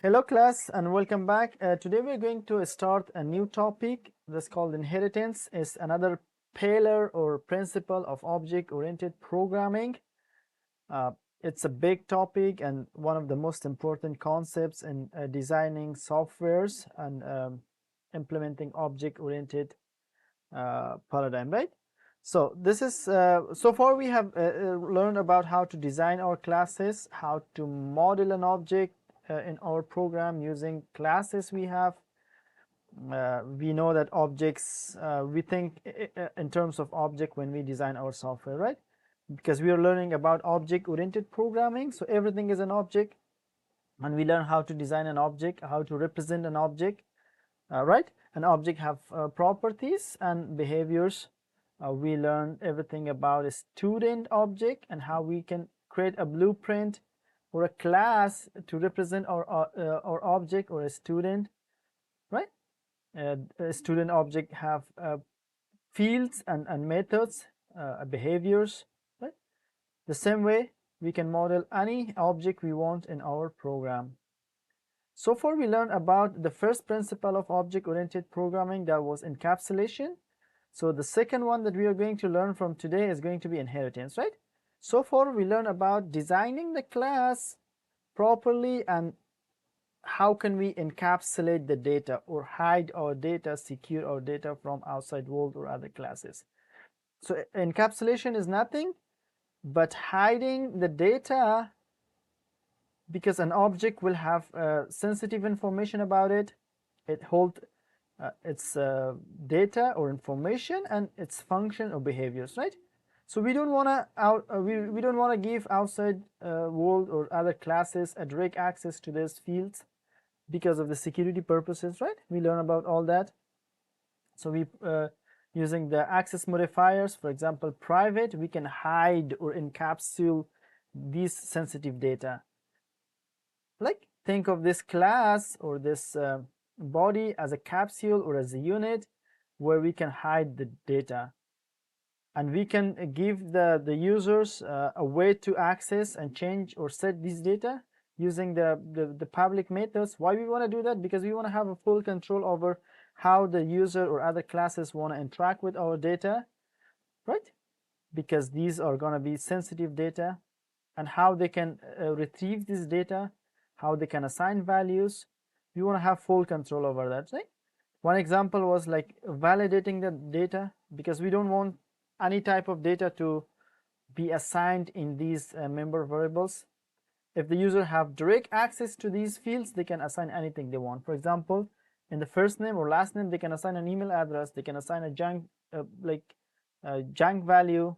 Hello class and welcome back. Today we're going to start a new topic that's called inheritance. It's another pillar or principle of object-oriented programming. Uh, it's a big topic and one of the most important concepts in designing softwares and implementing object-oriented paradigm, right? So this is so far we have learned about how to design our classes, how to model an object in our program using classes we have. We know that objects, we think in terms of object when we design our software, right? Because we are learning about object-oriented programming, so everything is an object, and we learn how to design an object, how to represent an object, right? An object have properties and behaviors. We learn everything about a student object and how we can create a blueprint or a class to represent our object or a student, right? A student object have fields and methods, behaviors, right? The same way we can model any object we want in our program. So far we learned about the first principle of object-oriented programming, that was encapsulation. So the second one that we are going to learn from today is going to be inheritance, right? So far we learned about designing the class properly and how can we encapsulate the data or hide our data, secure our data from outside world or other classes. So encapsulation is nothing but hiding the data, because an object will have sensitive information about it. It holds its data or information and its function or behaviors, right? So we don't want to we don't want to give outside world or other classes a direct access to these fields because of the security purposes, right? We learn about all that. So we using the access modifiers, for example, private, we can hide or encapsulate these sensitive data. Like, think of this class or this body as a capsule or as a unit where we can hide the data, and we can give the users a way to access and change or set these data using the public methods. Why we want to do that? Because we want to have a full control over how the user or other classes want to interact with our data, right? Because these are going to be sensitive data, and how they can retrieve this data, how they can assign values. We want to have full control over that, right? One example was like validating the data, because we don't want any type of data to be assigned in these member variables. If the user have direct access to these fields, they can assign anything they want. For example, in the first name or last name, they can assign an email address, they can assign a junk value,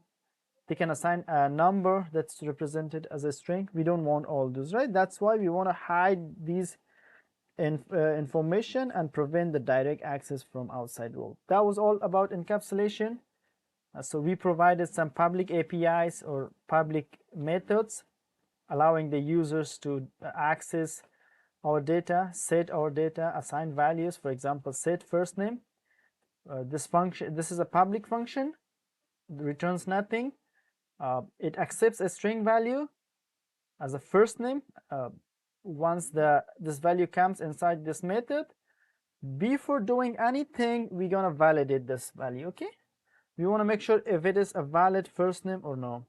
they can assign a number that's represented as a string. We don't want all those, right? That's why we want to hide these information and prevent the direct access from outside world. That was all about encapsulation. So we provided some public APIs or public methods allowing the users to access our data, set our data, assign values. For example, set first name. This is a public function, returns nothing. It accepts a string value as a first name. Once this value comes inside this method, before doing anything, we're gonna validate this value. Okay, we want to make sure if it is a valid first name or no.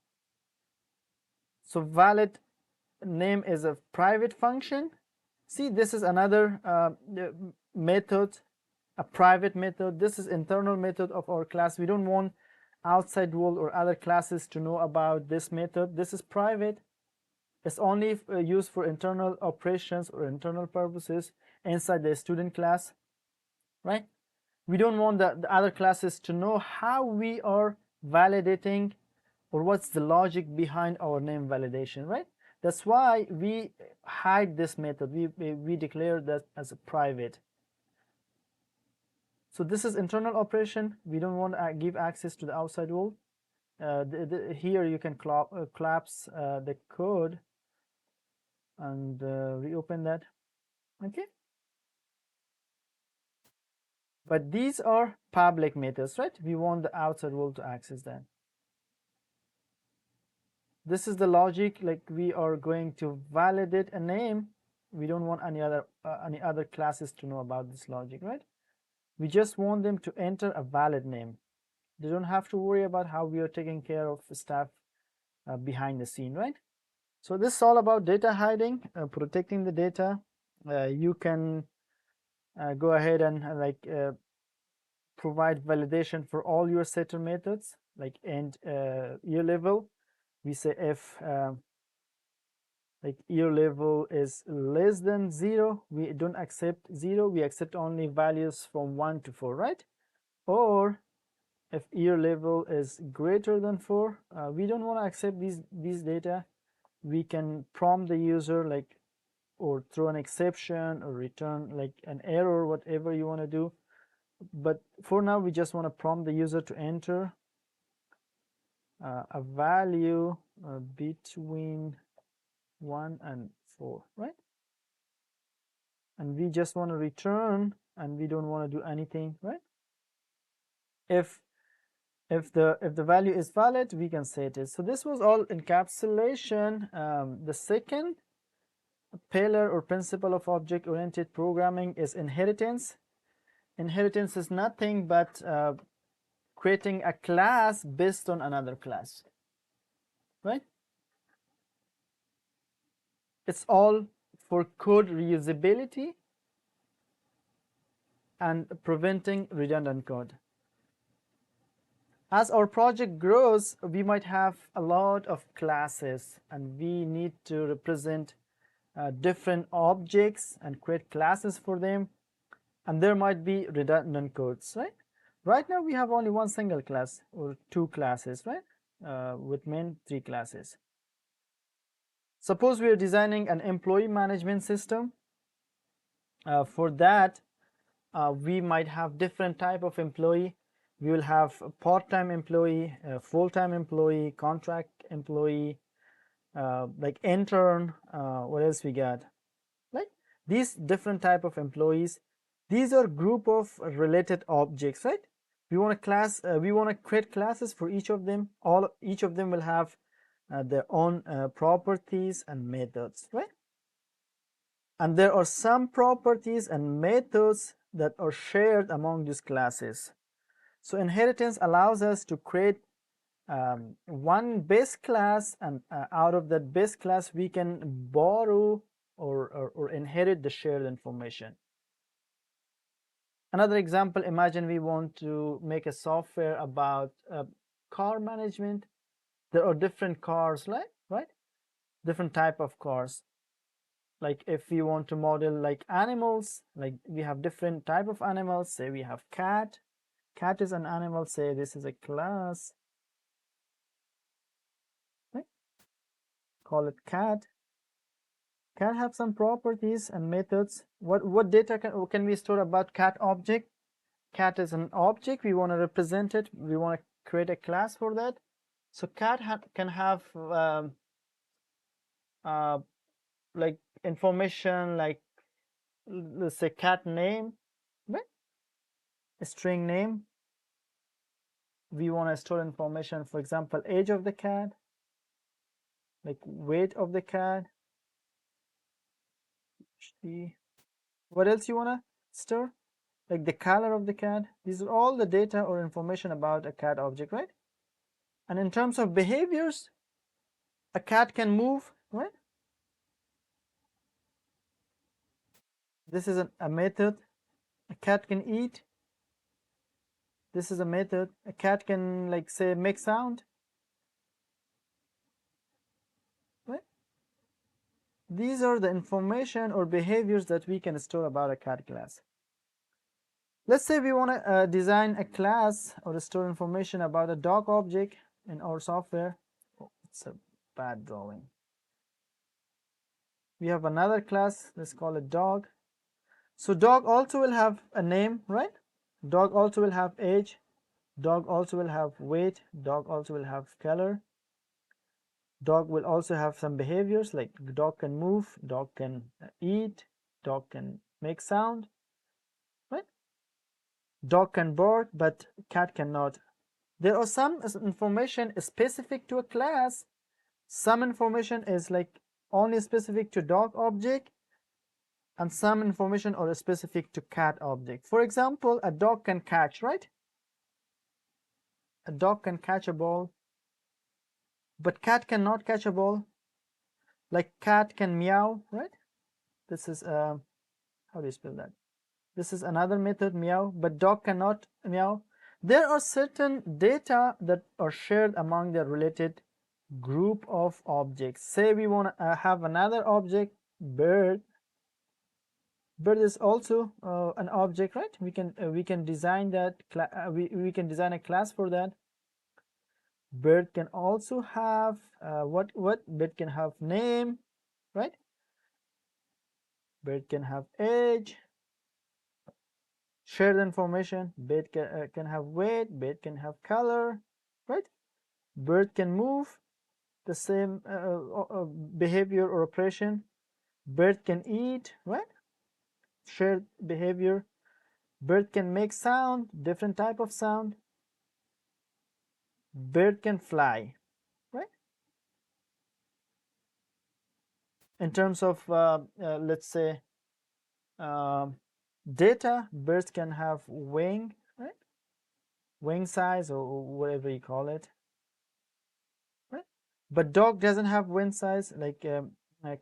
So valid name is a private function. See, this is another method, a private method. This is internal method of our class. We don't want outside world or other classes to know about this method. This is private. It's only used for internal operations or internal purposes inside the student class, right? We don't want the other classes to know how we are validating or what's the logic behind our name validation, right? That's why we hide this method. We declare that as a private. So this is internal operation. We don't want to give access to the outside world. Here you can collapse the code and reopen that. Okay. But these are public methods, right? We want the outside world to access that. This is the logic, like we are going to validate a name, We don't want any other classes to know about this logic, right? We just want them to enter a valid name. They don't have to worry about how we are taking care of stuff behind the scene, right? So this is all about data hiding, protecting the data. You can go ahead and provide validation for all your setter methods, like end year level. We say if like year level is less than 0, we don't accept 0, we accept only values from 1 to 4, right? Or if year level is greater than 4, we don't want to accept these data. We can prompt the user, like, or throw an exception or return like an error, whatever you want to do. But for now, we just want to prompt the user to enter a value between 1 and 4, right? And we just want to return, and we don't want to do anything, right? If the value is valid, we can set it. So this was all encapsulation. The second pillar or principle of object-oriented programming is inheritance. Inheritance is nothing but creating a class based on another class, right? It's all for code reusability and preventing redundant code. As our project grows, we might have a lot of classes, and we need to represent different objects and create classes for them, and there might be redundant codes, right? Right now we have only one single class or two classes, right? With main 3 classes. Suppose we are designing an employee management system. For that, we might have different type of employee. We will have a part-time employee, a full-time employee, contract employee, like intern. What else we got? Like these different type of employees. These are group of related objects, right? We want to create classes for each of them. Each of them will have their own properties and methods, right? And there are some properties and methods that are shared among these classes. So inheritance allows us to create one base class, and out of that base class we can borrow or inherit the shared information. Another example, imagine we want to make a software about car management. There are different cars, right? Different type of cars. Like if we want to model like animals, like we have different type of animals. Say we have cat. Cat is an animal. Say this is a class. Right? Call it cat. Cat have some properties and methods. What data can we store about cat object? Cat is an object. We want to represent it. We want to create a class for that. So cat can have like information, like let's say cat name, right? A string name. We want to store information, for example, age of the cat, like weight of the cat. What else you want to store? Like the color of the cat. These are all the data or information about a cat object, right? And in terms of behaviors, a cat can move, right? This is a method. A cat can eat. This is a method. A cat can, like, say, make sound, right? These are the information or behaviors that we can store about a cat class. Let's say we want to design a class or store information about a dog object in our software. Oh, it's a bad drawing. We have another class, let's call it dog. So dog also will have a name, right? Dog also will have age. Dog also will have weight. Dog also will have color. Dog will also have some behaviors, like dog can move, dog can eat, dog can make sound, right? Dog can bark, but cat cannot. There are some information specific to a class. Some information is like only specific to dog object, and some information are specific to cat object. For example, a dog can catch, right? A dog can catch a ball, but cat cannot catch a ball. Like cat can meow, right? This is how do you spell that? This is another method, meow, but dog cannot meow. There are certain data that are shared among the related group of objects. Say we want to have another object, bird. Bird is also an object, right? We can design that. We can design a class for that. Bird can also have what? Bird can have name, right? Bird can have age. Shared information. Bird can have weight. Bird can have color, right? Bird can move. The same behavior or operation. Bird can eat, right? Shared behavior. Bird can make sound, different type of sound. Bird can fly, right? In terms of let's say data, birds can have wing, right? Wing size or whatever you call it, right? But dog doesn't have wing size, like a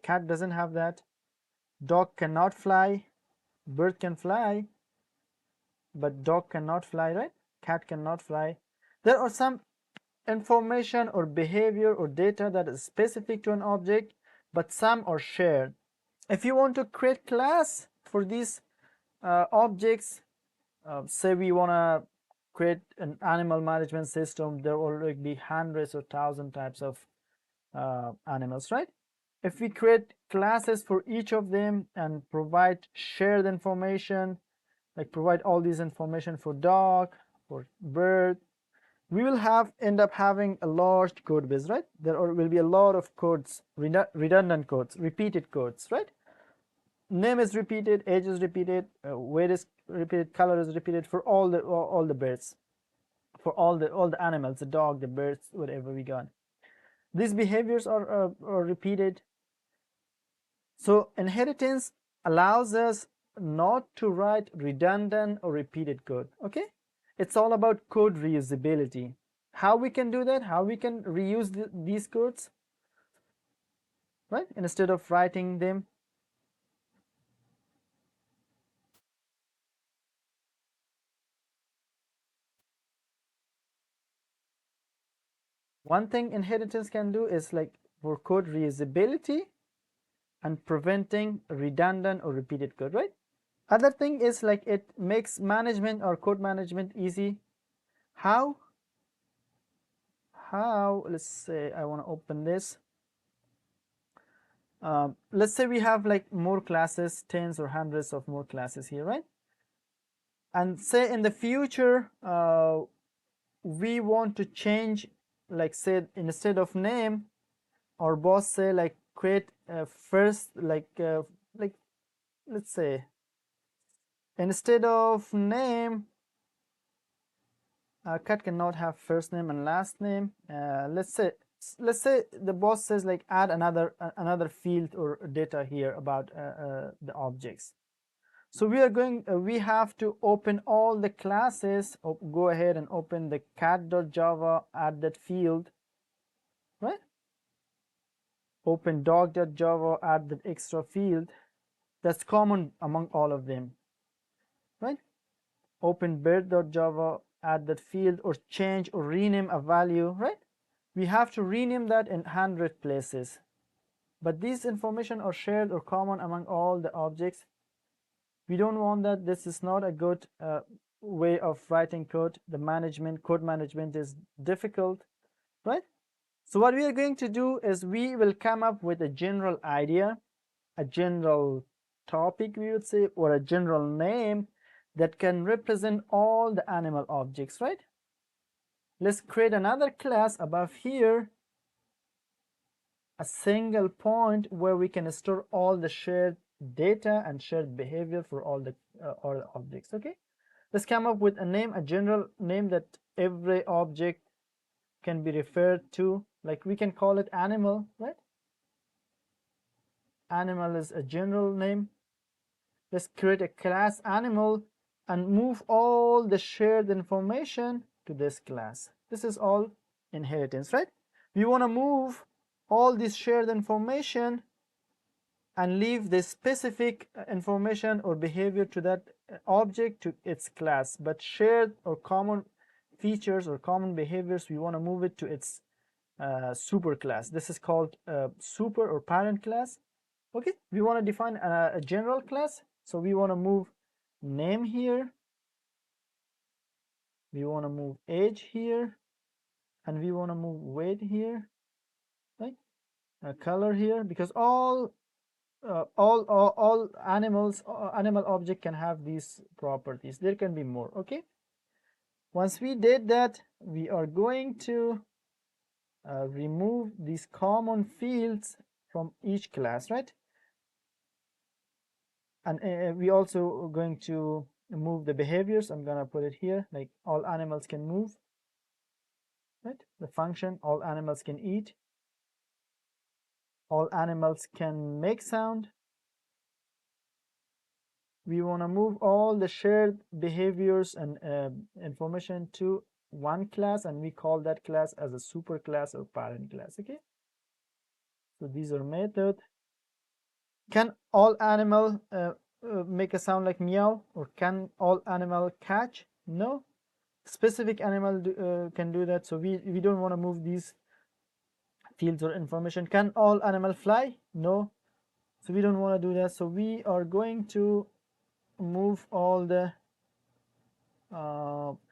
cat doesn't have that. Dog cannot fly. Bird can fly, but dog cannot fly, right? Cat cannot fly. There are some information or behavior or data that is specific to an object, but some are shared. If you want to create class for these objects, say we want to create an animal management system, there will already be hundreds or thousand types of animals, right? If we create classes for each of them and provide shared information, like provide all these information for dog, for bird, we will end up having a large code base, right? There will be a lot of codes, redundant codes, repeated codes, right? Name is repeated, age is repeated, weight is repeated, color is repeated for all the birds, for all the animals, the dog, the birds, whatever we got. These behaviors are repeated. So inheritance allows us not to write redundant or repeated code. Okay, it's all about code reusability. How we can do that? How we can reuse these codes, right? Instead of writing them. One thing inheritance can do is like for code reusability and preventing redundant or repeated code, right? Other thing is like it makes management or code management easy. How? Let's say I want to open this. Let's say we have like more classes, tens or hundreds of more classes here, right? And say in the future, we want to change, like say instead of name, our boss say like create first like let's say instead of name, cat cannot have first name and last name. Let's say the boss says like add another field or data here about the objects. So we have to open all the classes. Go ahead and open the cat.java, add that field, right? Open dog.java, add that extra field. That's common among all of them, right? Open bird.java, add that field or change or rename a value, right? We have to rename that in 100 places. But these information are shared or common among all the objects. We don't want that. This is not a good way of writing code. Code management is difficult, right? So what we are going to do is we will come up with a general idea, a general topic, we would say, or a general name that can represent all the animal objects, right? Let's create another class above here, a single point where we can store all the shared data and shared behavior for all the objects. Okay, let's come up with a name, a general name that every object can be referred to. Like we can call it animal, right? Animal is a general name. let's create a class animal and move all the shared information to this class. This is all inheritance, right? We want to move all this shared information and leave the specific information or behavior to that object to its class, but shared or common features or common behaviors, we want to move it to its super class. This is called super or parent class. Okay, we want to define a general class, so we want to move name here, we want to move age here, and we want to move weight here, right? Color here, because all animals, animal object can have these properties. There can be more. Okay, once we did that, we are going to remove these common fields from each class, right? And we also going to move the behaviors. I'm gonna put it here, like all animals can move, right? The function, all animals can eat, all animals can make sound. We want to move all the shared behaviors and information to one class, and we call that class as a super class or parent class. Okay, so these are method. Can all animal make a sound like meow, or can all animal catch? No, specific animal can do that, so we don't want to move these fields or information. Can all animal fly? No, so we don't want to do that, so we are going to move all the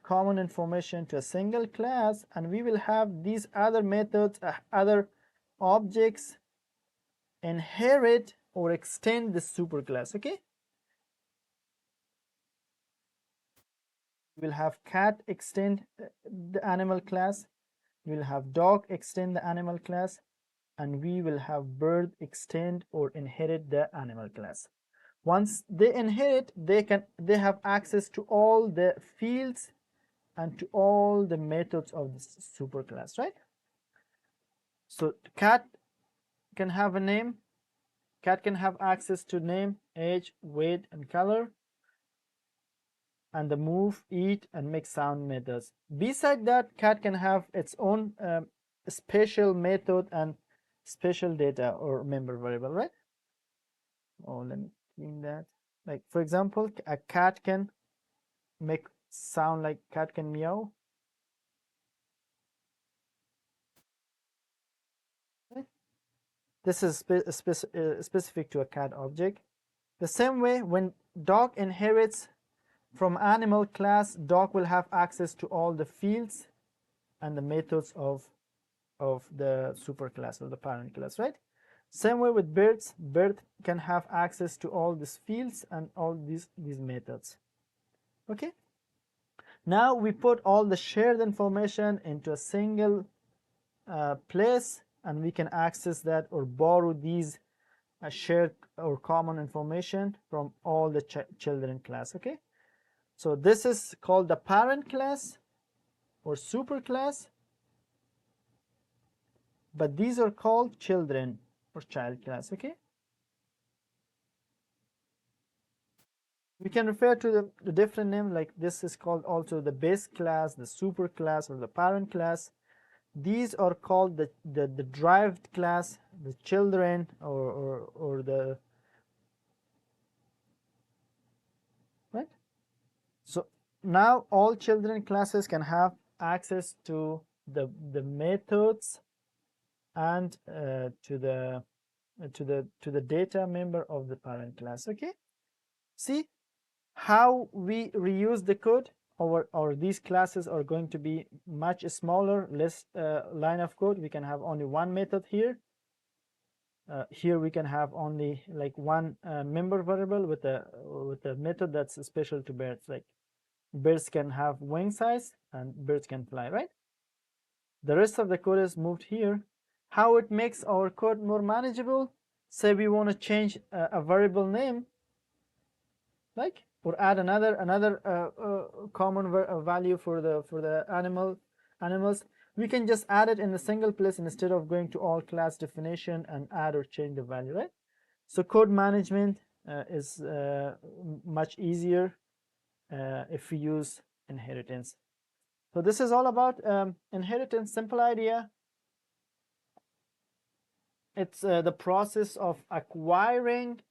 common information to a single class, and we will have these other methods, other objects inherit or extend the superclass. Okay, we'll have cat extend the animal class, we'll have dog extend the animal class, and we will have bird extend or inherit the animal class. Once they inherit, they have access to all the fields and to all the methods of this superclass, right? So cat can have a name, cat can have access to name, age, weight, and color, and the move, eat, and make sound methods. Beside that, cat can have its own special method and special data or member variable, right? Oh, let me clean that. Like, for example, a cat can make sound like cat can meow. Right? This is specific to a cat object. The same way, when dog inherits from animal class, dog will have access to all the fields and the methods of the superclass or the parent class, right? Same way with birds, bird can have access to all these fields and all these methods. Okay, now we put all the shared information into a single place, and we can access that or borrow these shared or common information from all the children class. Okay, so this is called the parent class or superclass, but these are called children or child class. Okay, we can refer to the different name, like this is called also the base class, the super class, or the parent class. These are called the derived class, the children, or the, right? So now all children classes can have access to the methods and to the data member of the parent class. Okay, see how we reuse the code, or these classes are going to be much smaller, less line of code. We can have only one method here. Here we can have only like one member variable with a method that's special to birds, like birds can have wing size and birds can fly, right? The rest of the code is moved here. How it makes our code more manageable? Say we want to change a variable name, like, or add another common value for the animals. We can just add it in a single place instead of going to all class definition and add or change the value, right? So code management is much easier if we use inheritance. So this is all about inheritance. Simple idea. It's the process of acquiring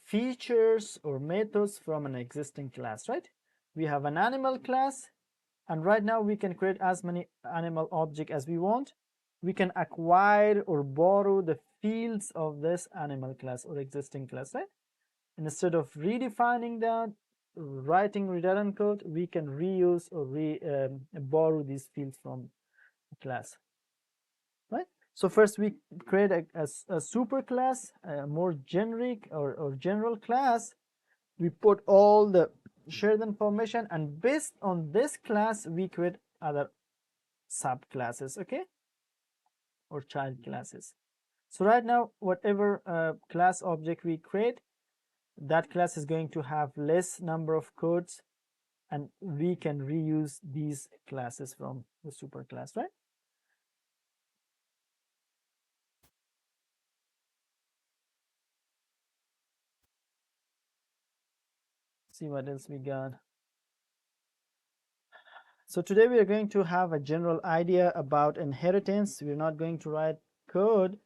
features or methods from an existing class, right? We have an animal class, and right now we can create as many animal objects as we want. We can acquire or borrow the fields of this animal class or existing class, right? And instead of redefining that, writing redundant code, we can reuse or borrow these fields from the class, right? So first we create a super class, a more generic or general class. We put all the shared information, and based on this class we create other subclasses, okay, or child classes. So right now whatever class object we create, that class is going to have less number of codes, and we can reuse these classes from the super class, right? See what else we got. So today we are going to have a general idea about inheritance. We're not going to write code.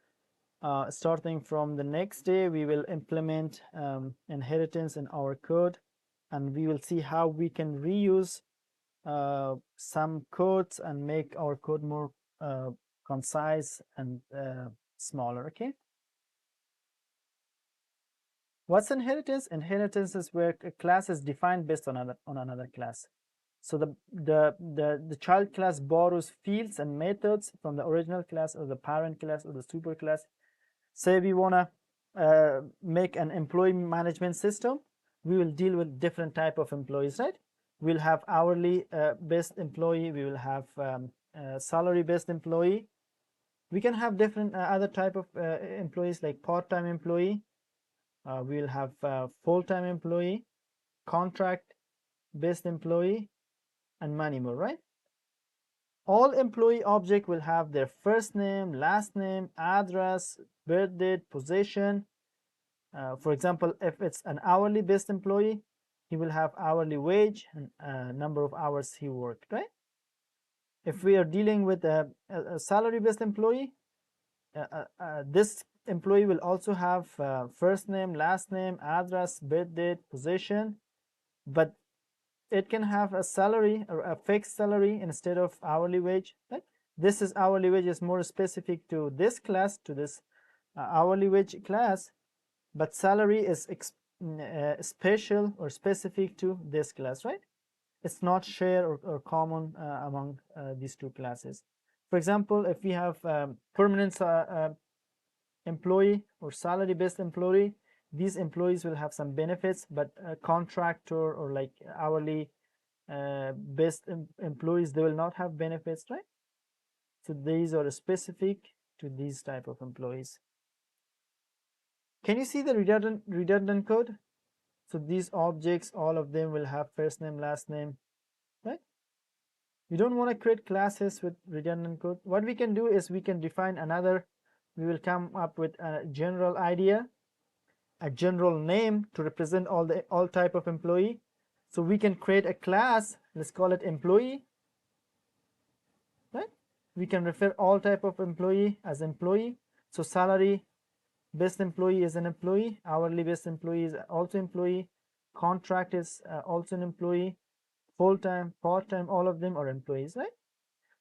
Starting from the next day, we will implement inheritance in our code, and we will see how we can reuse some codes and make our code more concise and smaller, okay? What's inheritance? Inheritance is where a class is defined based on another class. So the child class borrows fields and methods from the original class or the parent class or the super class. Say we want to make an employee management system, we will deal with different type of employees, right? We'll have hourly based employee, we will have salary based employee. We can have different other type of employees like part-time employee. We will have full-time employee, contract based employee, and many more, right? All employee object will have their first name, last name, address, birth date, position. For example, if it's an hourly based employee, he will have hourly wage and number of hours he worked, right? If we are dealing with a salary based employee, this employee will also have first name, last name, address, birth date, position, but it can have a salary or a fixed salary instead of hourly wage, right? This is hourly wage is more specific to this class, to this hourly wage class, but salary is special or specific to this class, right? It's not shared or common among these two classes. For example, if we have permanent employee or salary based employee, these employees will have some benefits, but contractor or like hourly based employees, they will not have benefits, right? So these are specific to these type of employees. Can you see the redundant code? So these objects, all of them will have first name, last name, right? We don't want to create classes with redundant code. What we can do is we can define another, we will come up with a general idea, a general name to represent all type of employee. So we can create a class, let's call it employee, right? We can refer all type of employee as employee. So salary based employee is an employee, hourly based employee is also employee, contract is also an employee, full-time, part-time, all of them are employees, right?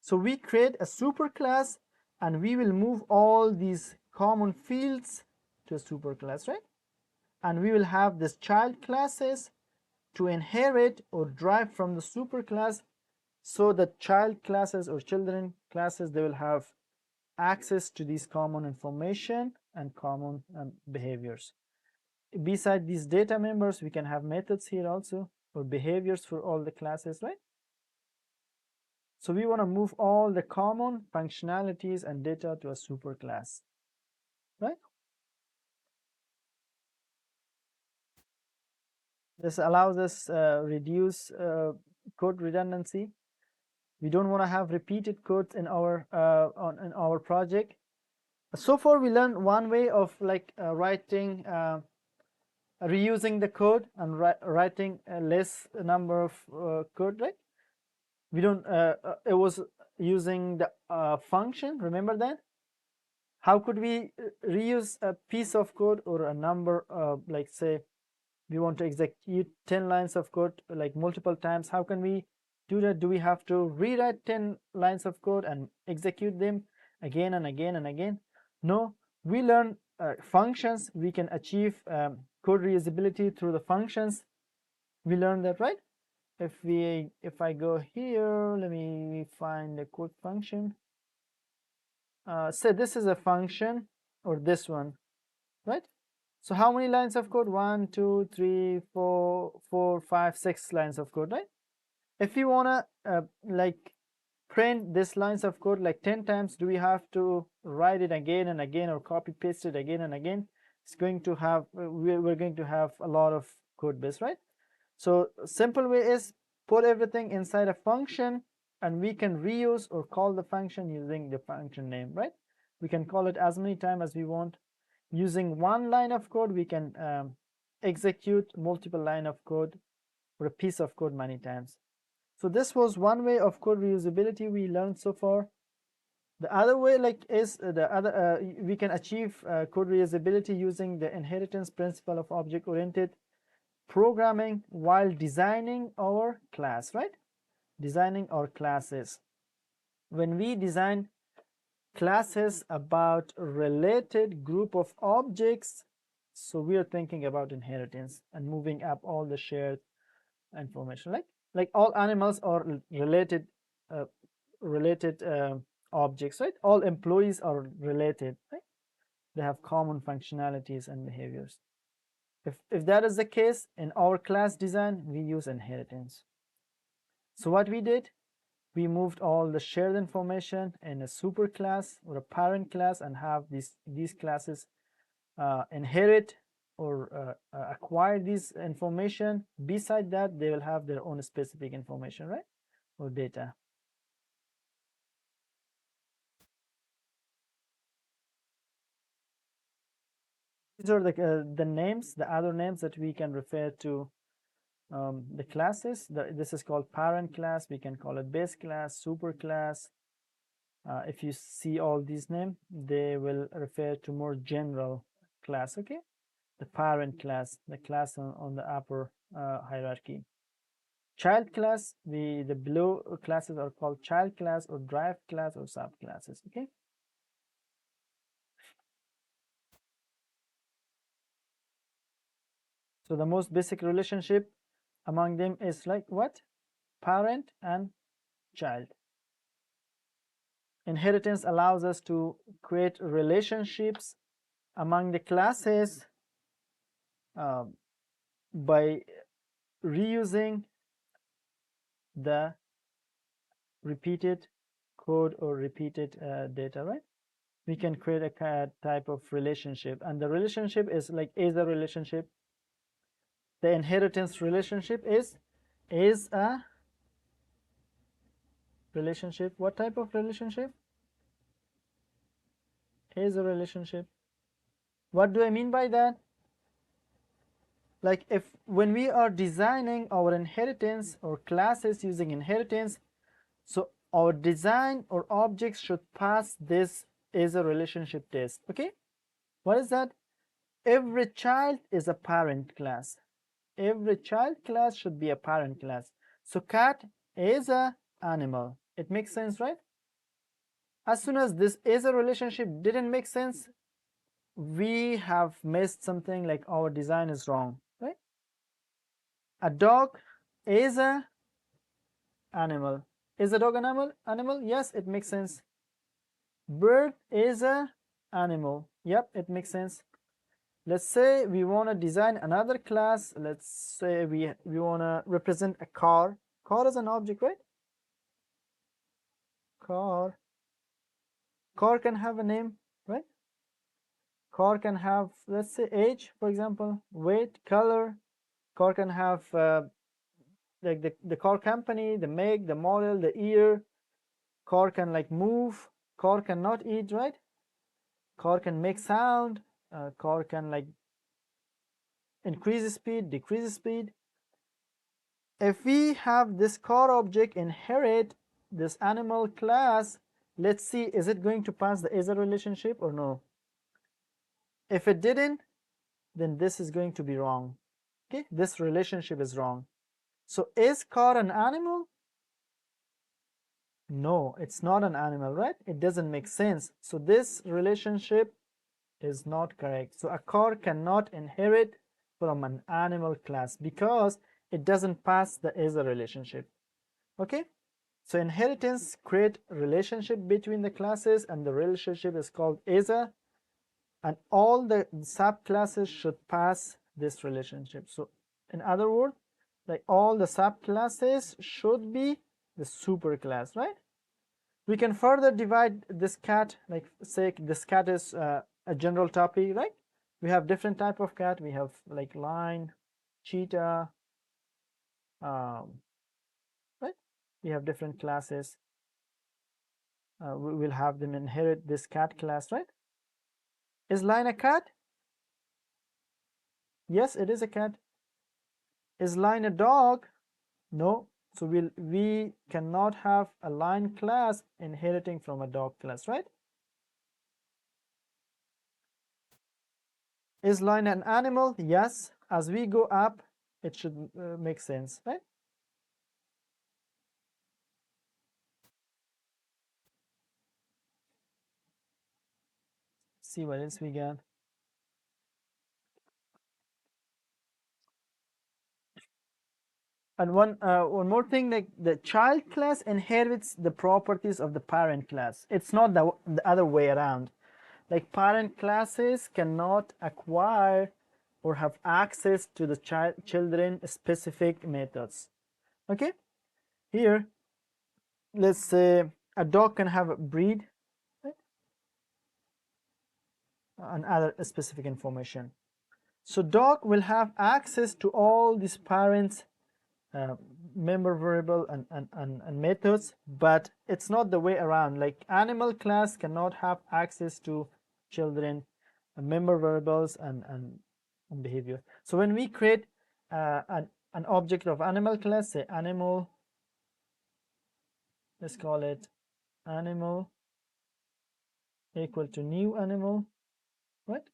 So we create a super class, and we will move all these common fields to a super class, right? And we will have these child classes to inherit or derive from the super class, so the child classes or children classes, they will have access to these common information and common behaviors. Beside these data members, we can have methods here also, or behaviors for all the classes, right? So we want to move all the common functionalities and data to a super class, right? This allows us reduce code redundancy. We don't want to have repeated codes in our project. So far we learned one way of like writing reusing the code and writing a less number of code, right? We don't it was using the function, remember that? How could we reuse a piece of code or a number, like say we want to execute 10 lines of code like multiple times? How can we do that? Do we have to rewrite 10 lines of code and execute them again and again and again? No, we learn functions. We can achieve code reusability through the functions. We learned that, right? If I go here, let me find a quick function. Say this is a function, or this one, right? So how many lines of code? 1, 2, 3, 4, 4, 5, 6 lines of code, right? If you wanna like print this lines of code like 10 times, do we have to write it again and again, or copy paste it again and again? It's going to have we're going to have a lot of code base, right? So simple way is put everything inside a function, and we can reuse or call the function using the function name, right? We can call it as many times as we want. Using one line of code, we can execute multiple line of code or a piece of code many times. So this was one way of code reusability we learned so far. The other way, like, is we can achieve code reusability using the inheritance principle of object-oriented programming while designing our class, right? Designing our classes. When we design classes about a related group of objects, so we are thinking about inheritance and moving up all the shared information, like all animals are related related objects, right? All employees are related, right? They have common functionalities and behaviors. If that is the case, in our class design, we use inheritance. So what we did, we moved all the shared information in a super class or a parent class and have these classes inherit or acquire this information. Beside that, they will have their own specific information, right? Or data. These are the names, the other names that we can refer to the classes. This is called parent class. We can call it base class, super class. If you see all these names, they will refer to more general class, okay? The parent class, the class on the upper hierarchy. Child class, the below classes are called child class or derived class or subclasses, okay? So the most basic relationship among them is like what? Parent and child. Inheritance allows us to create relationships among the classes by reusing the repeated code or repeated data, right? We can create a type of relationship, and the relationship is like a relationship. The inheritance relationship is a relationship. What type of relationship? Is a relationship. What do I mean by that? Like if when we are designing our inheritance or classes using inheritance, so our design or objects should pass this is a relationship test, okay? What is that? Every child is a parent class. Every child class should be a parent class. So cat is a animal. It makes sense, right? As soon as this is a relationship didn't make sense, we have missed something, like our design is wrong, right? A dog is a animal. Is a dog an animal? Yes, it makes sense. Bird is a animal. Yep, it makes sense. Let's say we want to design another class. Let's say we want to represent a car. Car is an object, right? Car can have a name, right? Car can have, let's say, age, for example, weight, color. Car can have like the car company, the make, the model, the year. Car can like move. Car cannot eat, right? Car can make sound. Car can like increase speed, decrease speed. If we have this car object inherit this animal class, let's see, is it going to pass the is-a relationship or no? If it didn't, then this is going to be wrong. Okay, this relationship is wrong. So is car an animal? No, it's not an animal, right? It doesn't make sense. So this relationship is not correct. So a car cannot inherit from an animal class because it doesn't pass the is-a relationship. Okay, so inheritance create relationship between the classes, and the relationship is called is-a, and all the subclasses should pass this relationship. So in other words, like all the subclasses should be the superclass, right? We can further divide this cat, like say this cat is a general topic, right? We have different type of cat. We have like lion, cheetah, right? We have different classes. We will have them inherit this cat class, right? Is lion a cat? Yes, it is a cat. Is lion a dog? No. So we cannot have a lion class inheriting from a dog class, right? Is lion an animal? Yes. As we go up, it should make sense, right? See what else we got. And one more thing, like the child class inherits the properties of the parent class. It's not the other way around. Like parent classes cannot acquire or have access to the children specific methods. Okay, here let's say a dog can have a breed, right? And other specific information. So dog will have access to all these parents uh, member variable and methods, but it's not the way around. Like animal class cannot have access to children member variables and behavior. So when we create an object of animal class, say animal, let's call it animal equal to new animal, right?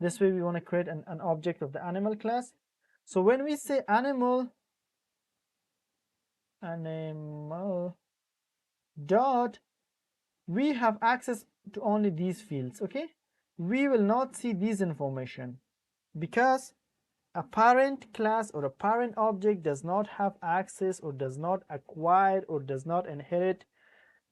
This way we want to create an object of the animal class. So when we say animal dot, we have access to only these fields. Okay, we will not see these information because a parent class or a parent object does not have access or does not acquire or does not inherit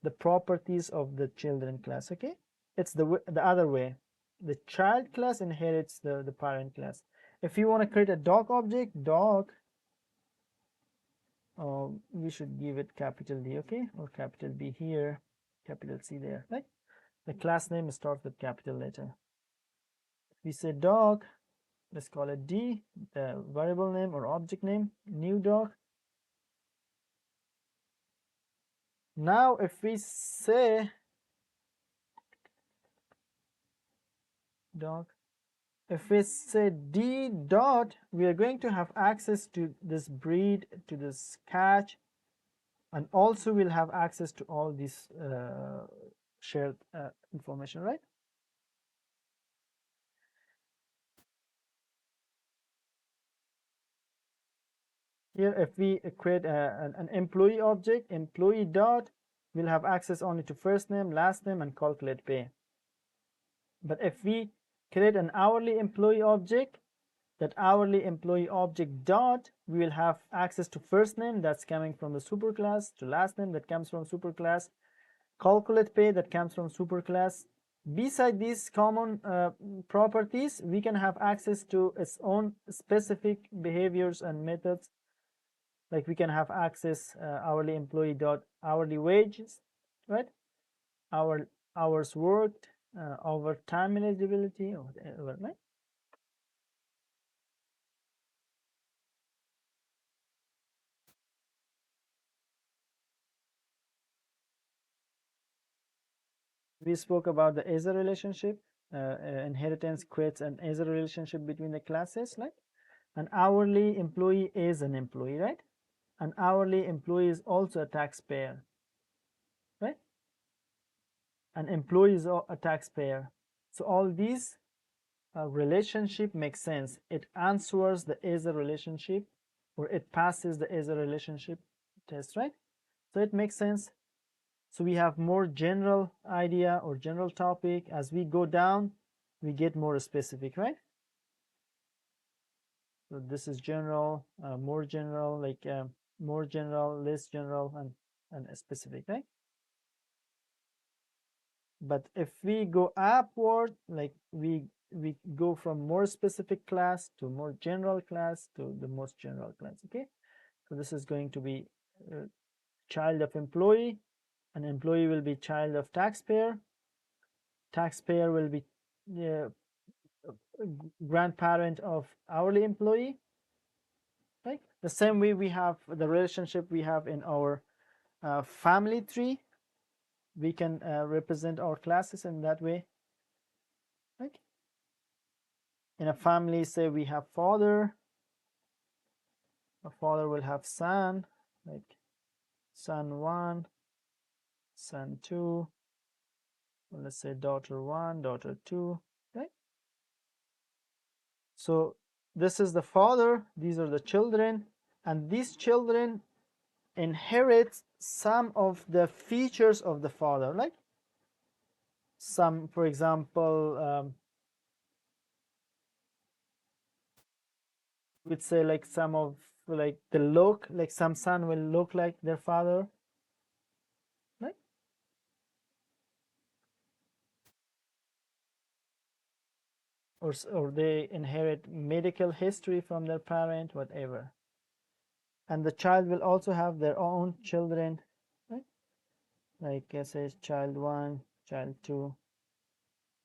the properties of the children class. Okay, it's the other way. The child class inherits the parent class. If you want to create a dog object, dog, we should give it capital D, okay, or capital B here, capital C there, right? The class name starts with capital letter. We say dog, let's call it D, the variable name or object name, new dog. Now if we say dog, if we say D dot, we are going to have access to this breed, to this catch, and also we'll have access to all these shared information, right? Here, if we create an employee object, employee dot, we'll have access only to first name, last name, and calculate pay. But if we create an hourly employee object, that hourly employee object dot, we will have access to first name that's coming from the superclass, to last name that comes from superclass, calculate pay that comes from superclass. Beside these common properties, we can have access to its own specific behaviors and methods. Like we can have access hourly employee dot hourly wages, right? Our hours worked, overtime eligibility, or whatever, right? We spoke about the is-a relationship. Inheritance creates an is-a relationship between the classes, right? An hourly employee is an employee, right? An hourly employee is also a taxpayer, right? An employee is a taxpayer. So all these relationship makes sense. It answers the is a relationship, or it passes the is a relationship test, right? So it makes sense. So we have more general idea or general topic. As we go down, we get more specific, right? So this is general, more general, like more general, less general, and specific, right? But if we go upward, like we go from more specific class to more general class to the most general class. Okay, so this is going to be child of employee. An employee will be child of taxpayer. Taxpayer will be uh, grandparent of hourly employee. Right, the same way we have the relationship we have in our family tree. We can represent our classes in that way. Right, in a family, say we have father, a father will have son, like son 1, son 2, let's say daughter 1, daughter 2, right? So this is the father, these are the children, and these children inherit some of the features of the father, like some, for example, we'd say like some of like the look, like some son will look like their father, right? Or they inherit medical history from their parent, whatever. And the child will also have their own children, right? Like I say child 1, child 2.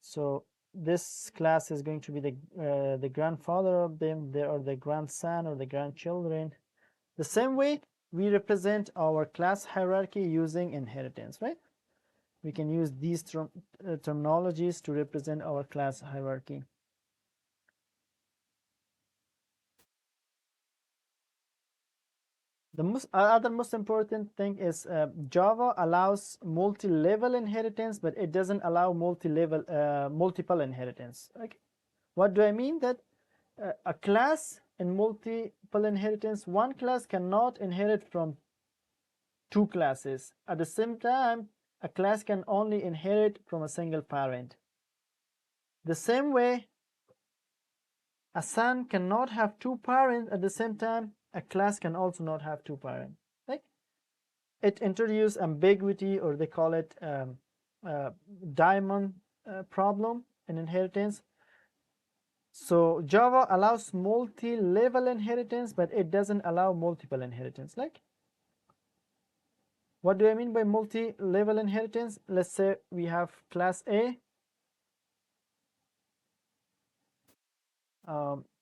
So this class is going to be the grandfather of them. They are the grandson or the grandchildren. The same way we represent our class hierarchy using inheritance, right? We can use these terminologies to represent our class hierarchy. The other most important thing is Java allows multi-level inheritance, but it doesn't allow multiple inheritance. Okay. What do I mean? That a class in multiple inheritance, one class cannot inherit from two classes. At the same time, a class can only inherit from a single parent. The same way, a son cannot have two parents at the same time. A class can also not have two parents. Like it introduces ambiguity, or they call it diamond problem in inheritance. So Java allows multi-level inheritance, but it doesn't allow multiple inheritance. Like, what do I mean by multi-level inheritance? Let's say we have class A.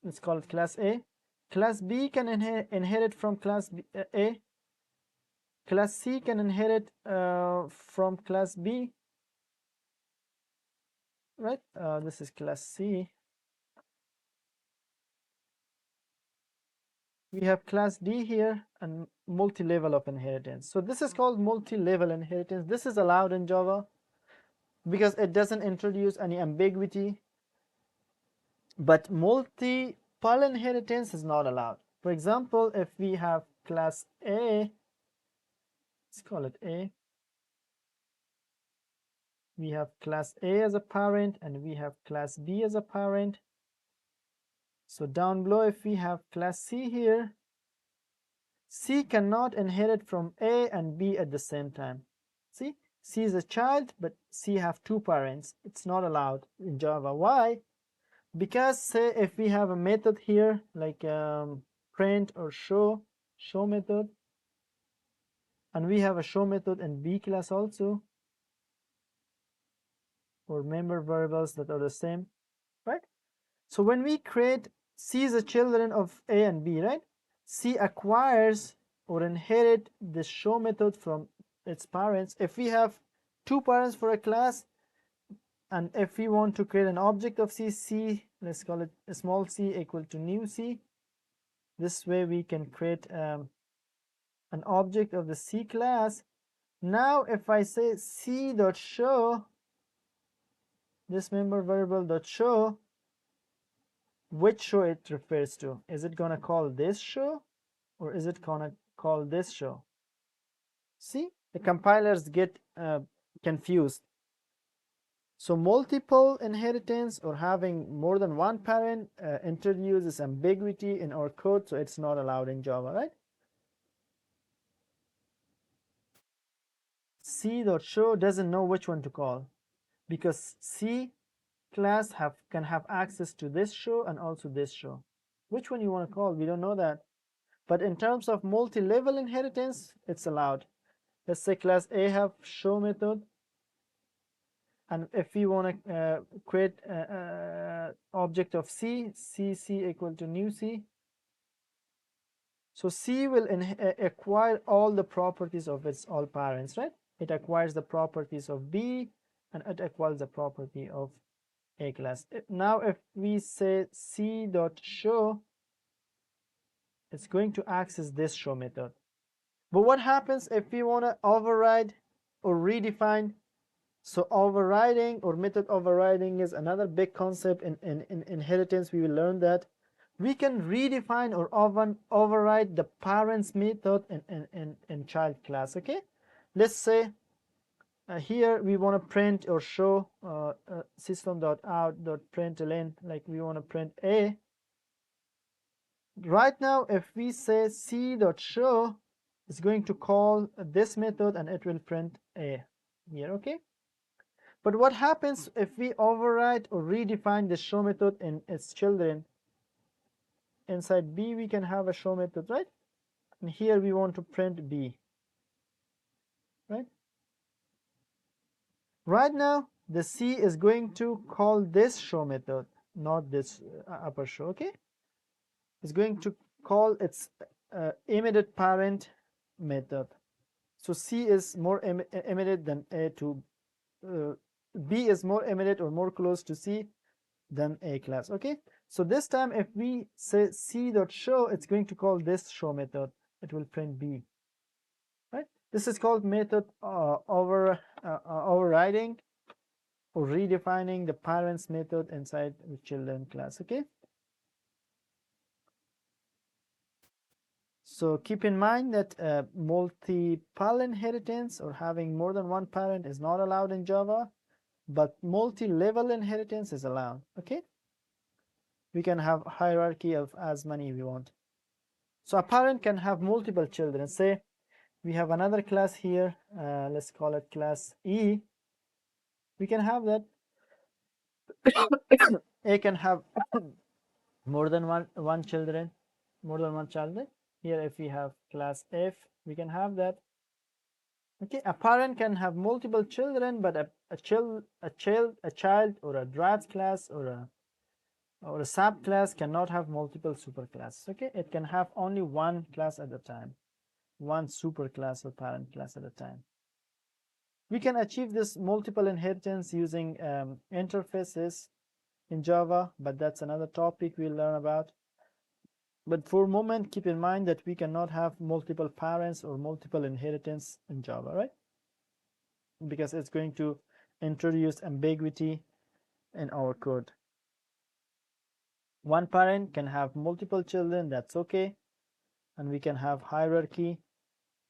Let's call it class A. Class B can inherit from class A. Class C can inherit from class B. Right? This is class C. We have class D here and multi-level of inheritance. So this is called multi-level inheritance. This is allowed in Java because it doesn't introduce any ambiguity. But multiple inheritance is not allowed. For example, if we have class A, let's call it A. We have class A as a parent and we have class B as a parent. So down below, if we have class C here, C cannot inherit from A and B at the same time. See, C is a child, but C have two parents. It's not allowed in Java. Why? Because say if we have a method here like print or show method, and we have a show method in B class also, or member variables that are the same, right? So when we create C is the children of A and B, right? C acquires or inherit the show method from its parents. If we have two parents for a class, and if we want to create an object of C, let's call it a small c equal to new C, This way we can create an object of the C class. Now if I say C.show, this member variable dot show, which show it refers to? Is it gonna call this show or is it gonna call this show? See, the compilers get confused. So multiple inheritance or having more than one parent introduces ambiguity in our code, so it's not allowed in Java, right? C.show doesn't know which one to call because C class can have access to this show and also this show. Which one you want to call? We don't know that. But in terms of multi-level inheritance, it's allowed. Let's say class A have show method, and if we want to create object of C equal to new C. So C will acquire all the properties of its all parents, right? It acquires the properties of B and it acquires the property of A class. Now if we say C.show, it's going to access this show method. But what happens if we want to override or redefine? So overriding or method overriding is another big concept in inheritance. We will learn that we can redefine or override the parents method in child class. Okay, let's say here we want to print or show system.out.println, like we want to print A. Right now if we say C.show, it's going to call this method and it will print A here. Okay, but what happens if we override or redefine the show method in its children? Inside B we can have a show method, right? And here we want to print B, right? Right now the C is going to call this show method, not this upper show. Okay, it's going to call its immediate parent method. So C is more immediate than A to B is more immediate or more close to C than A class. Okay, so this time if we say C.show, it's going to call this show method. It will print B, right? This is called method overriding or redefining the parents method inside the children class. Okay, so keep in mind that multiple inheritance or having more than one parent is not allowed in Java, but multi-level inheritance is allowed. Okay, we can have hierarchy of as many we want. So a parent can have multiple children. Say we have another class here, let's call it class E. We can have that A can have more than one children, more than one child. Here if we have class F, we can have that. Okay, a parent can have multiple children, but a child or a Drat class or a subclass cannot have multiple superclasses. Okay, it can have only one class at a time, one superclass or parent class at a time. We can achieve this multiple inheritance using interfaces in Java, but that's another topic we'll learn about. But for a moment, keep in mind that we cannot have multiple parents or multiple inheritance in Java, right? Because it's going to introduce ambiguity in our code. One parent can have multiple children, that's okay. And we can have hierarchy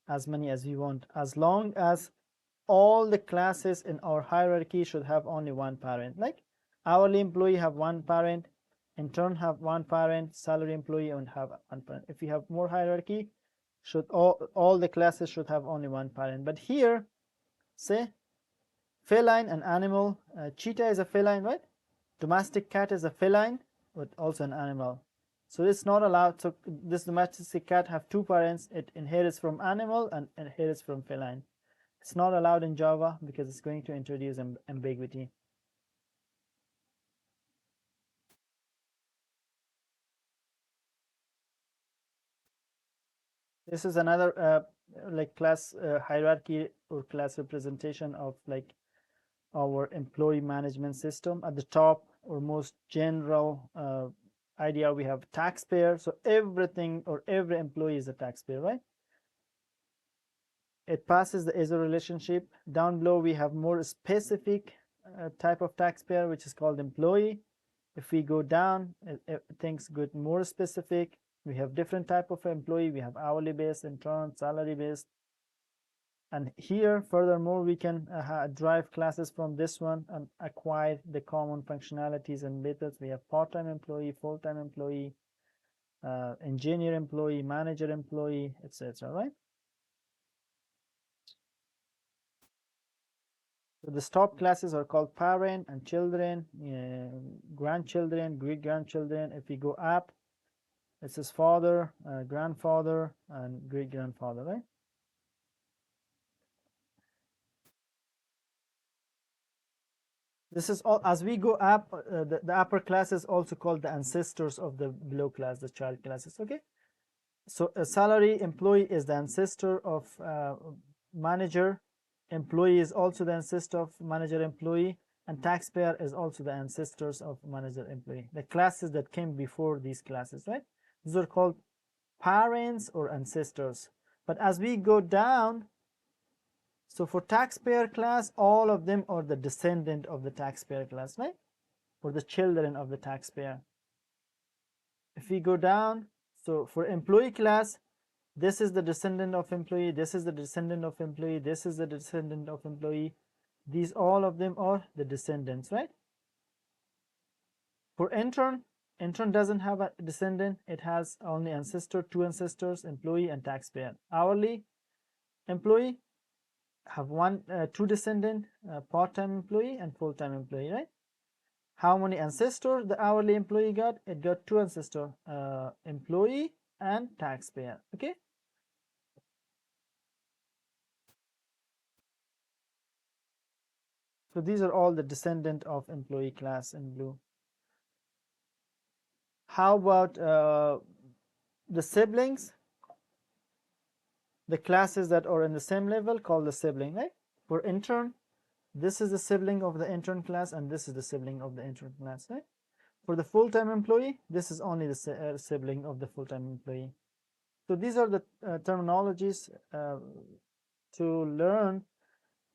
as many as we want, as long as all the classes in our hierarchy should have only one parent. Like hourly employee have one parent, intern have one parent, salary employee and have one parent. If we have more hierarchy, should all the classes should have only one parent. But here, say feline and animal, cheetah is a feline, right? Domestic cat is a feline, but also an animal. So it's not allowed. So this domestic cat have two parents. It inherits from animal and inherits from feline. It's not allowed in Java because it's going to introduce ambiguity. This is another like class hierarchy or class representation of like our employee management system. At the top or most general idea, we have taxpayer. So everything or every employee is a taxpayer, right? It passes the ISO relationship. Down below, we have more specific type of taxpayer, which is called employee. If we go down, things get more specific. We have different type of employee. We have hourly based, intern, salary based. And here, furthermore, we can drive classes from this one and acquire the common functionalities and methods. We have part-time employee, full-time employee, engineer employee, manager employee, etc. Right? So the stop classes are called parent and children, grandchildren, great-grandchildren. If we go up, it says father, grandfather, and great-grandfather, right? This is all, as we go up, the upper class is also called the ancestors of the below class, the child classes, okay? So a salary employee is the ancestor of manager, employee is also the ancestor of manager employee, and taxpayer is also the ancestors of manager employee. The classes that came before these classes, right? These are called parents or ancestors. But as we go down, so for taxpayer class, all of them are the descendant of the taxpayer class, right? Or the children of the taxpayer. If we go down, so for employee class, this is the descendant of employee, this is the descendant of employee, this is the descendant of employee. These all of them are the descendants, right? For intern, intern doesn't have a descendant. It has only ancestor, two ancestors, employee and taxpayer. Hourly employee have two descendant, part-time employee and full-time employee, right? How many ancestors the hourly employee got? It got two ancestors, employee and taxpayer, okay? So these are all the descendant of employee class in blue. How about the siblings? The classes that are in the same level called the sibling, right? For intern, this is the sibling of the intern class and this is the sibling of the intern class, right? For the full-time employee, this is only the sibling of the full-time employee. So these are the terminologies to learn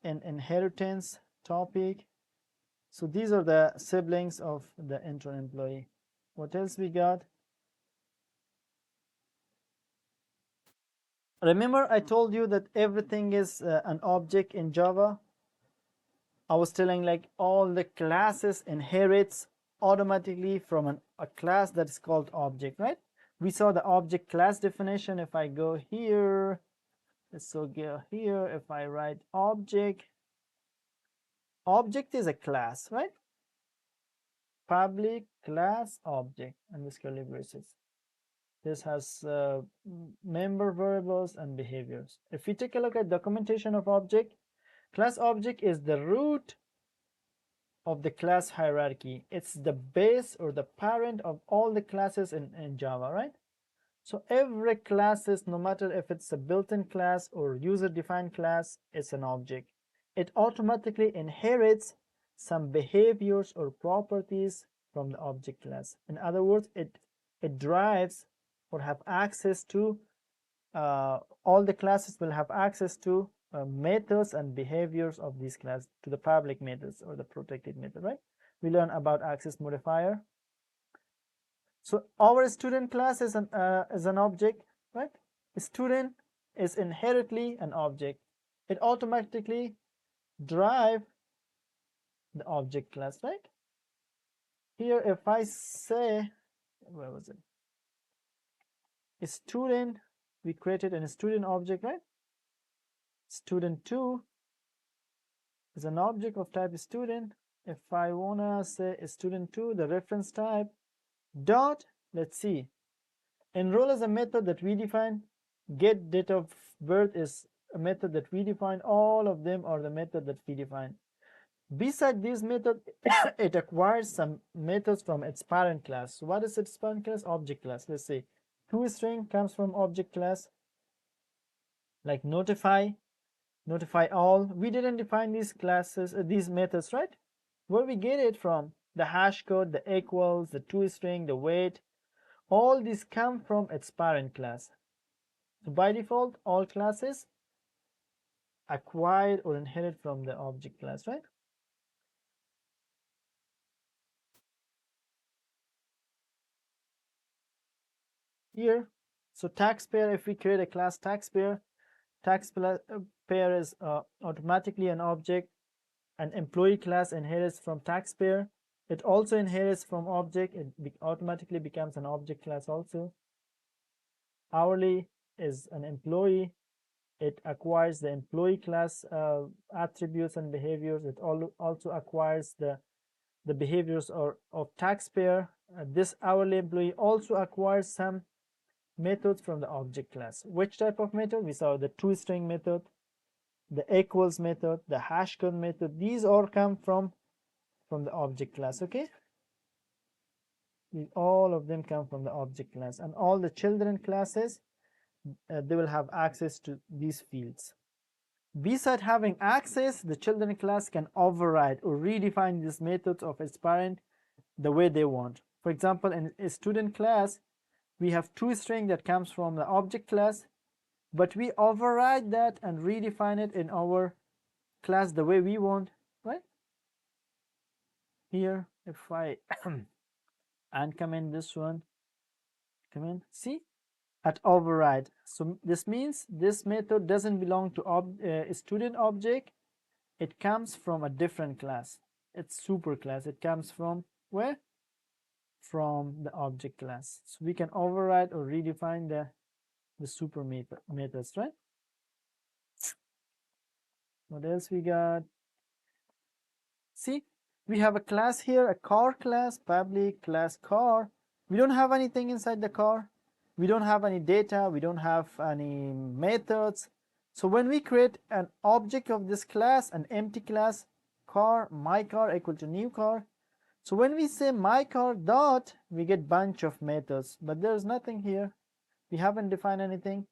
in inheritance topic. So these are the siblings of the intern employee. What else we got? Remember I told you that everything is an object in Java? I was telling like all the classes inherits automatically from a class that is called object, right? We saw the object class definition. If I go here, so go here, if I write object, object is a class, right? Public class object and this curly braces. This has member variables and behaviors. If we take a look at documentation of object, class object is the root of the class hierarchy. It's the base or the parent of all the classes in Java, right? So every class is, no matter if it's a built-in class or user-defined class, it's an object. It automatically inherits some behaviors or properties from the object class. In other words, it drives or have access to all the classes will have access to methods and behaviors of these classes, to the public methods or the protected method, right? We learn about access modifier. So our student class is an object, right? Student is inherently an object. It automatically drive the object class, right? Here, if I say, where was it? A student, we created a student object, right? Student2 is an object of type student. If I wanna say student2, the reference type dot, let's see, enroll is a method that we define. Get date of birth is a method that we define. All of them are the method that we define. Beside this method, it acquires some methods from its parent class. So what is its parent class? Object class. Let's say toString comes from object class, like notify all. We didn't define these classes, these methods, right? Where we get it from? The hash code, the equals, the toString, the wait. all these come from its parent class. So by default, all classes acquired or inherit from the object class, right? Here, so taxpayer, if we create a class taxpayer, taxpayer is automatically an object. An employee class inherits from taxpayer. It also inherits from object. It automatically becomes an object class also. Hourly is an employee. It acquires the employee class attributes and behaviors. It also acquires the behaviors of taxpayer. This hourly employee also acquires some methods from the object class. Which type of method? We saw the toString method, the equals method, the hashcode method. These all come from the object class. Okay, all of them come from the object class, and all the children classes they will have access to these fields. Besides having access, the children class can override or redefine these methods of its parent the way they want. For example, in a student class, we have toString that comes from the object class, but we override that and redefine it in our class the way we want, right? Here, if I uncomment this one, come in, see, at override. So this means this method doesn't belong to a student object. It comes from a different class. It's super class. It comes from where? From the object class. So we can override or redefine the super methods, right? What else we got? See, we have a class here, a car class, public class car. We don't have anything inside the car. We don't have any data. We don't have any methods. So when we create an object of this class, an empty class, car, my car equal to new car. So when we say my car dot, we get bunch of methods, but there's nothing here. We haven't defined anything.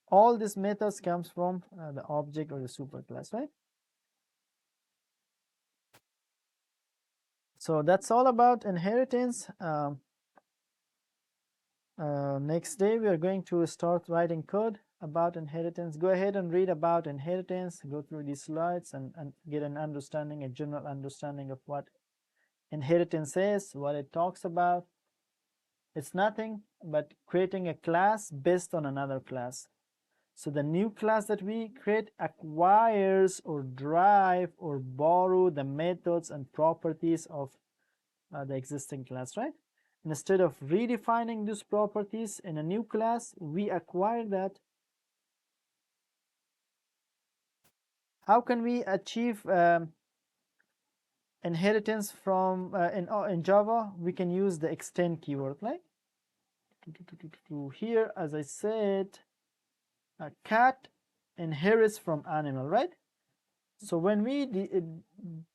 All these methods comes from the object or the superclass, right? So that's all about inheritance. Next day we are going to start writing code about inheritance. Go ahead and read about inheritance, go through these slides and get an understanding, a general understanding of what inheritance is, what it talks about. It's nothing but creating a class based on another class. So the new class that we create acquires or derive or borrow the methods and properties of the existing class, right? Instead of redefining these properties in a new class, we acquire that. How can we achieve inheritance from in Java? We can use the extend keyword, right? Here, as I said, a cat inherits from animal, right? So when we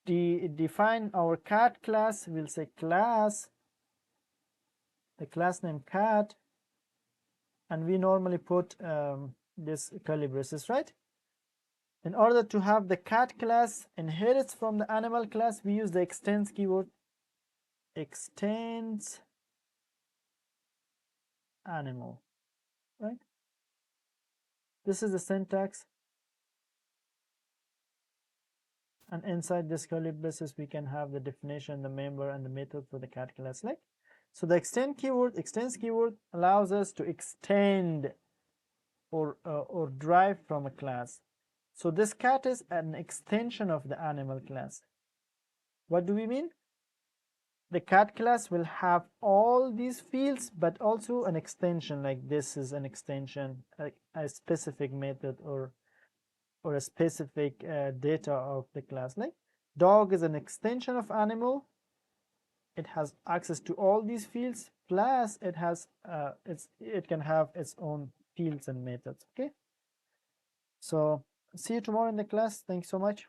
define our cat class, we'll say class, the class name cat, and we normally put this curly braces, right? In order to have the cat class inherits from the animal class, we use the extends keyword, extends animal, right? This is the syntax. And inside this curly braces, we can have the definition, the member, and the method for the cat class. Like, so the extends keyword allows us to extend or derive from a class. So this cat is an extension of the animal class. What do we mean? The cat class will have all these fields, but also an extension, like this is an extension, a specific method or a specific data of the class. Like dog is an extension of animal. It has access to all these fields, plus it has it can have its own fields and methods. Okay, so see you tomorrow in the class. Thanks so much.